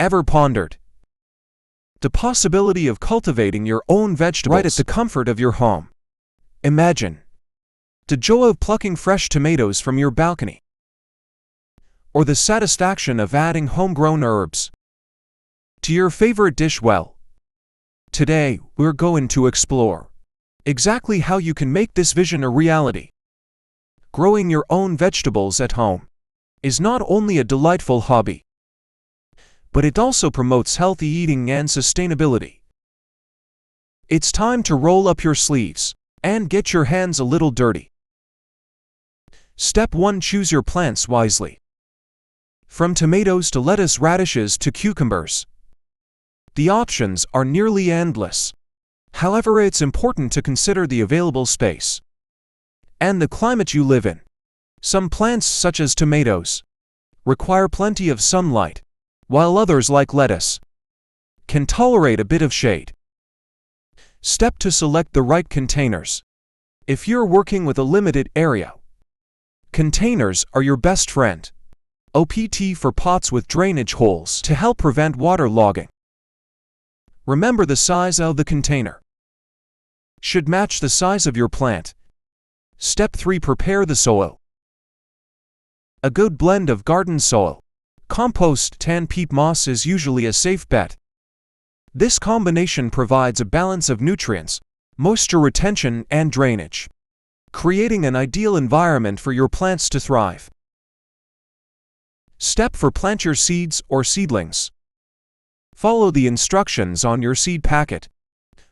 Ever pondered the possibility of cultivating your own vegetables right at the comfort of your home? Imagine the joy of plucking fresh tomatoes from your balcony, or the satisfaction of adding homegrown herbs to your favorite dish. Well, today we're going to explore exactly how you can make this vision a reality. Growing your own vegetables at home is not only a delightful hobby, but it also promotes healthy eating and sustainability. It's time to roll up your sleeves and get your hands a little dirty. Step 1. Choose your plants wisely. From tomatoes to lettuce, radishes to cucumbers, the options are nearly endless. However, it's important to consider the available space and the climate you live in. Some plants, such as tomatoes, require plenty of sunlight, while others, like lettuce, can tolerate a bit of shade. Step 2. Select the right containers. If you're working with a limited area, containers are your best friend. Opt for pots with drainage holes to help prevent waterlogging. Remember, the size of the container should match the size of your plant. Step 3. Prepare the soil. A good blend of garden soil, compost, and peat moss is usually a safe bet. This combination provides a balance of nutrients, moisture retention, and drainage, creating an ideal environment for your plants to thrive. Step 4. Plant your seeds or seedlings. Follow the instructions on your seed packet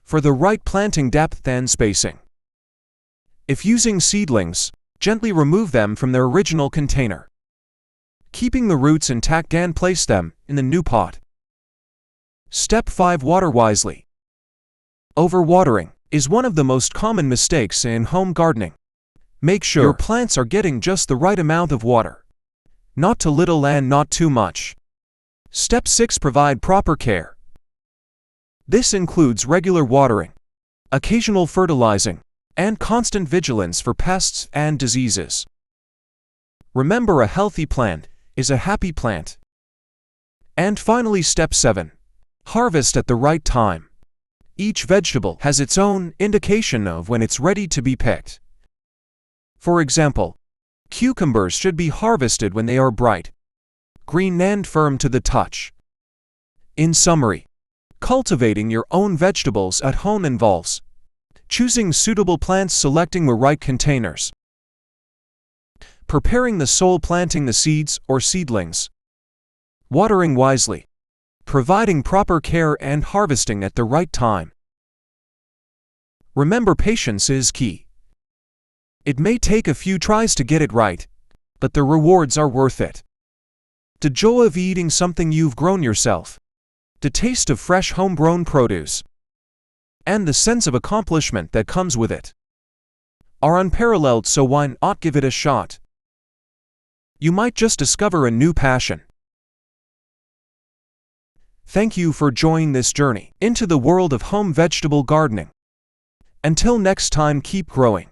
for the right planting depth and spacing. If using seedlings, gently remove them from their original container, keeping the roots intact, and place them in the new pot. Step 5. Water wisely. Overwatering is one of the most common mistakes in home gardening. Make sure your plants are getting just the right amount of water, not too little and not too much. Step 6. Provide proper care. This includes regular watering, occasional fertilizing, and constant vigilance for pests and diseases. Remember, a healthy plant is a happy plant. And finally, step 7. Harvest at the right time. Each vegetable has its own indication of when it's ready to be picked. For example, cucumbers should be harvested when they are bright green and firm to the touch. In summary, cultivating your own vegetables at home involves choosing suitable plants, selecting the right containers, preparing the soil, planting the seeds or seedlings, watering wisely, providing proper care, and harvesting at the right time. Remember, patience is key. It may take a few tries to get it right, but the rewards are worth it. The joy of eating something you've grown yourself, the taste of fresh homegrown produce, and the sense of accomplishment that comes with it are unparalleled, so why not give it a shot? You might just discover a new passion. Thank you for joining this journey into the world of home vegetable gardening. Until next time, keep growing.